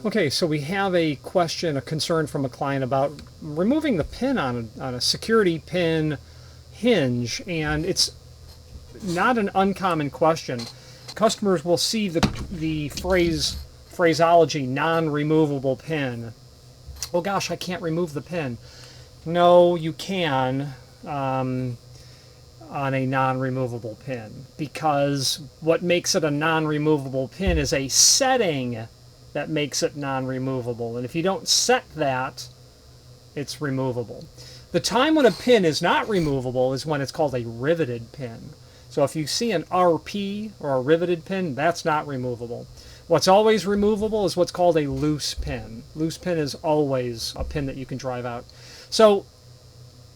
Okay, so we have a question, a concern from a client about removing the pin on a security pin hinge, and it's not an uncommon question. Customers will see the phraseology non-removable pin. Oh gosh, I can't remove the pin. No, you can on a non-removable pin, because what makes it a non-removable pin is a setting that makes it non-removable, and if you don't set that, it's removable. The time when a pin is not removable is when it's called a riveted pin. So if you see an RP or a riveted pin, that's not removable. What's always removable is what's called a loose pin. Loose pin is always a pin that you can drive out. So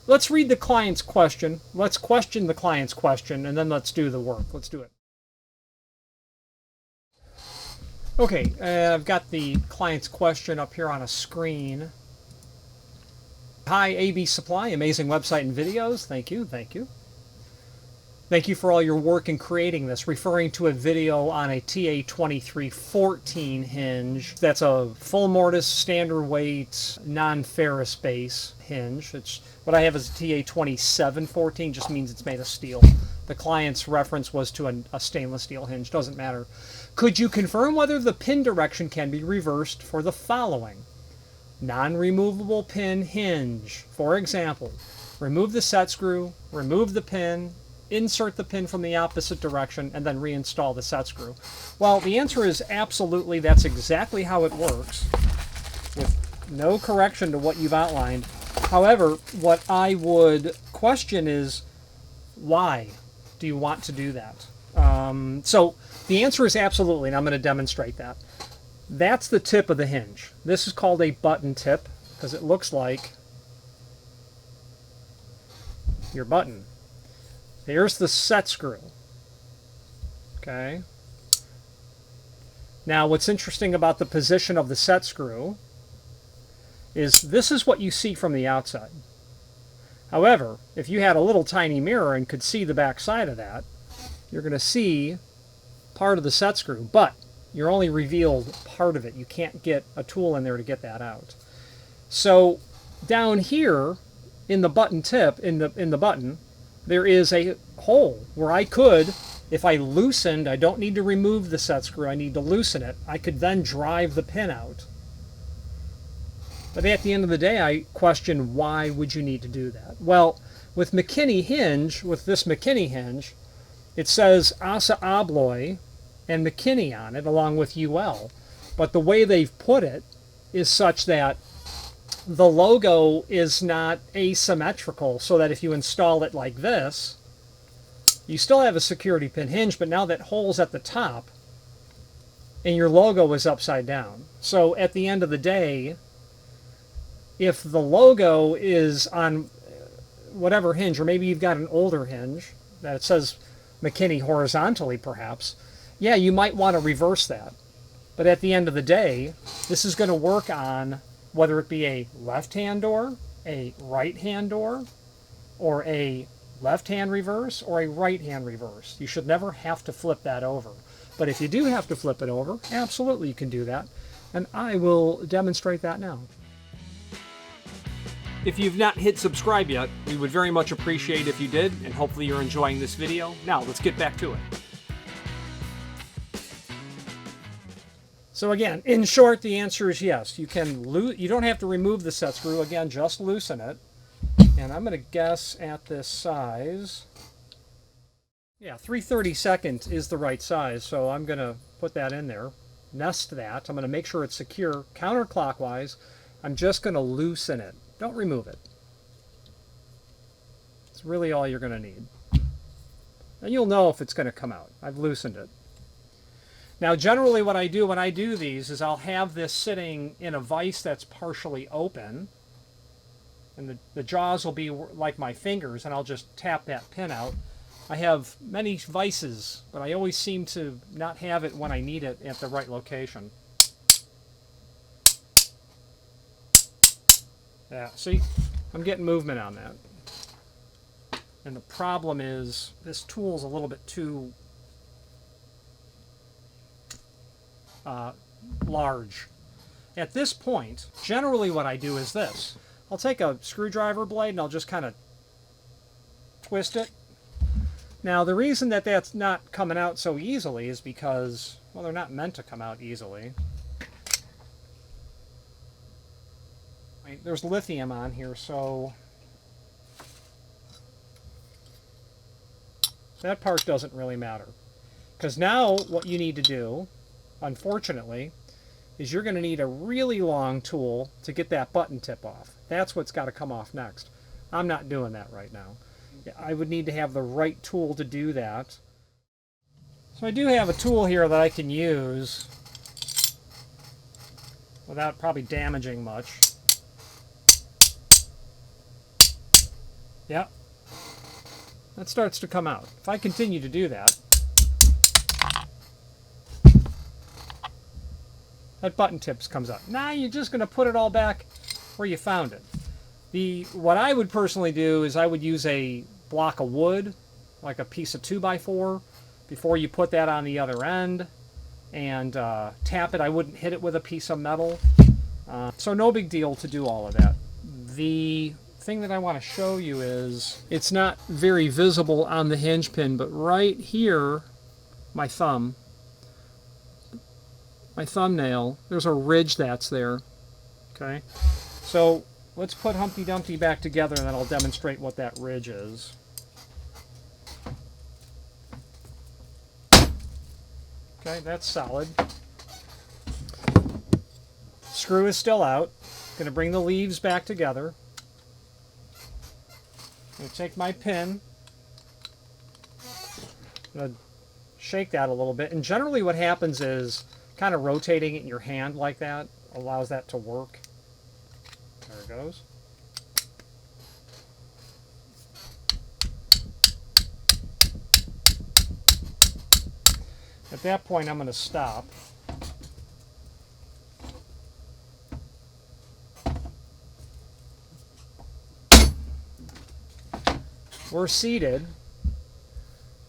let's read the client's question. Let's question the client's question, and then let's do the work. Let's do it. Okay, I've got the client's question up here on a screen. Hi, ABSupply, amazing website and videos. Thank you, thank you. Thank you for all your work in creating this, referring to a video on a TA2314 hinge. That's a full mortise, standard weight, non-ferrous base hinge. What I have is a TA2714, just means it's made of steel. The client's reference was to a stainless steel hinge, doesn't matter. Could you confirm whether the pin direction can be reversed for the following? Non-removable pin hinge. For example, remove the set screw, remove the pin, insert the pin from the opposite direction, and then reinstall the set screw. Well, the answer is absolutely. That's exactly how it works, with no correction to what you've outlined. However, what I would question is, why do you want to do that? So the answer is absolutely, and I'm going to demonstrate that. That's the tip of the hinge. This is called a button tip because it looks like your button. Here's the set screw. Okay. Now what's interesting about the position of the set screw is this is what you see from the outside. However, if you had a little tiny mirror and could see the back side of that, you're going to see part of the set screw, but you're only revealed part of it. You can't get a tool in there to get that out. So down here in the button tip, in the button, there is a hole where I could, if I loosened, I don't need to remove the set screw, I need to loosen it, I could then drive the pin out. But at the end of the day, I question, why would you need to do that? Well, with McKinney hinge, with this McKinney hinge, it says ABSupply and McKinney on it, along with UL. But the way they've put it is such that the logo is not asymmetrical, so that if you install it like this, you still have a security pin hinge, but now that hole's at the top, and your logo is upside down. So at the end of the day, if the logo is on whatever hinge, or maybe you've got an older hinge that it says McKinney horizontally perhaps, yeah, you might want to reverse that. But at the end of the day, this is going to work on whether it be a left-hand door, a right-hand door, or a left-hand reverse, or a right-hand reverse. You should never have to flip that over. But if you do have to flip it over, absolutely you can do that. And I will demonstrate that now. If you've not hit subscribe yet, we would very much appreciate if you did, and hopefully you're enjoying this video. Now, let's get back to it. So again, in short, the answer is yes. You don't have to remove the set screw. Again, just loosen it. And I'm going to guess at this size. Yeah, 3/32 is the right size, so I'm going to put that in there. Nest that. I'm going to make sure it's secure counterclockwise. I'm just going to loosen it. Don't remove it. It's really all you're going to need. And you'll know if it's going to come out. I've loosened it. Now, generally what I do when I do these is I'll have this sitting in a vise that's partially open. And the jaws will be like my fingers, and I'll just tap that pin out. I have many vices, but I always seem to not have it when I need it at the right location. Yeah, see? I'm getting movement on that. And the problem is, this tool's a little bit too large. At this point, generally what I do is this. I'll take a screwdriver blade and I'll just kind of twist it. Now the reason that that's not coming out so easily is because, well, they're not meant to come out easily. There's lithium on here, so that part doesn't really matter. Because now what you need to do, unfortunately, is you're going to need a really long tool to get that button tip off. That's what's got to come off next. I'm not doing that right now. I would need to have the right tool to do that. So I do have a tool here that I can use without probably damaging much. Yeah, that starts to come out. If I continue to do that, that button tip comes out. Now you're just going to put it all back where you found it. What I would personally do is I would use a block of wood, like a piece of 2x4, before you put that on the other end, and tap it. I wouldn't hit it with a piece of metal. So no big deal to do all of that. The thing that I want to show you is, it's not very visible on the hinge pin, but right here, my thumbnail, there's a ridge that's there. Okay, so let's put Humpty Dumpty back together and then I'll demonstrate what that ridge is. Okay, that's solid. Screw is still out. Going to bring the leaves back together. I'm going to take my pin. I'm going to shake that a little bit. And generally what happens is kind of rotating it in your hand like that allows that to work. There it goes. At that point, I'm going to stop. We're seated.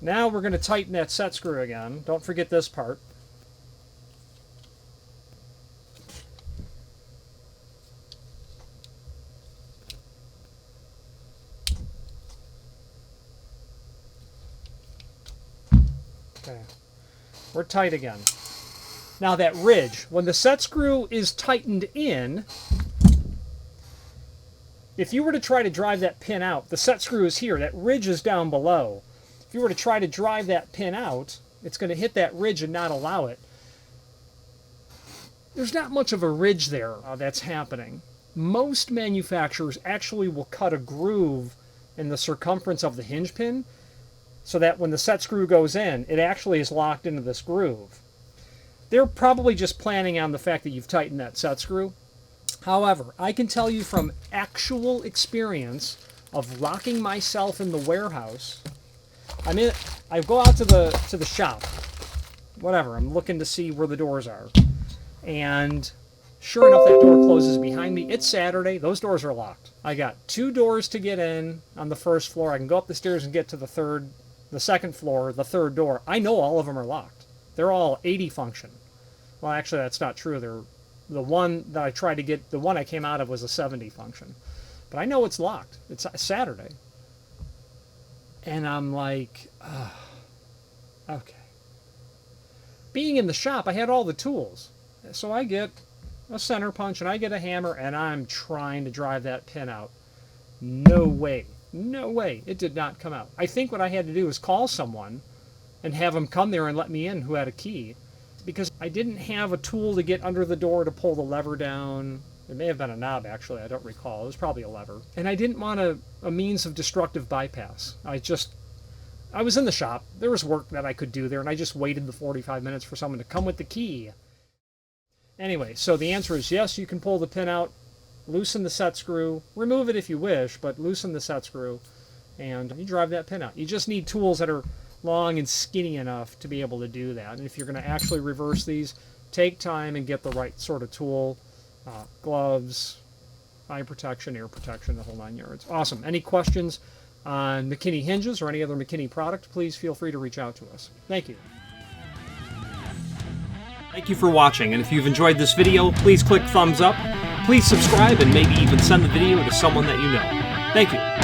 Now we're going to tighten that set screw again. Don't forget this part. Okay. We're tight again. Now that ridge, when the set screw is tightened in, if you were to try to drive that pin out, the set screw is here, that ridge is down below. If you were to try to drive that pin out, it's going to hit that ridge and not allow it. There's not much of a ridge there that's happening. Most manufacturers actually will cut a groove in the circumference of the hinge pin so that when the set screw goes in, it actually is locked into this groove. They're probably just planning on the fact that you've tightened that set screw. However, I can tell you from actual experience of locking myself in the warehouse. I go out to the shop, whatever, I'm looking to see where the doors are. And sure enough, that door closes behind me. It's Saturday, those doors are locked. I got 2 doors to get in on the first floor. I can go up the stairs and get to the second floor, the third door. I know all of them are locked. They're all 80 function. Well, actually, that's not true. The one that I tried to get, the one I came out of was a 70 function. But I know it's locked. It's Saturday. And I'm like, okay. Being in the shop, I had all the tools. So I get a center punch and I get a hammer and I'm trying to drive that pin out. No way. No way. It did not come out. I think what I had to do was call someone and have them come there and let me in who had a key, because I didn't have a tool to get under the door to pull the lever down. It may have been a knob, actually. I don't recall. It was probably a lever. And I didn't want a means of destructive bypass. I was in the shop. There was work that I could do there, and I just waited the 45 minutes for someone to come with the key. Anyway, so the answer is yes, you can pull the pin out, loosen the set screw, remove it if you wish, but loosen the set screw, and you drive that pin out. You just need tools that are long and skinny enough to be able to do that. And if you're going to actually reverse these, take time and get the right sort of tool, gloves, eye protection, ear protection, the whole 9 yards. Awesome. Any questions on McKinney hinges or any other McKinney product, please feel free to reach out to us. Thank you. Thank you for watching, and if you've enjoyed this video, please click thumbs up, please subscribe, and maybe even send the video to someone that you know. Thank you.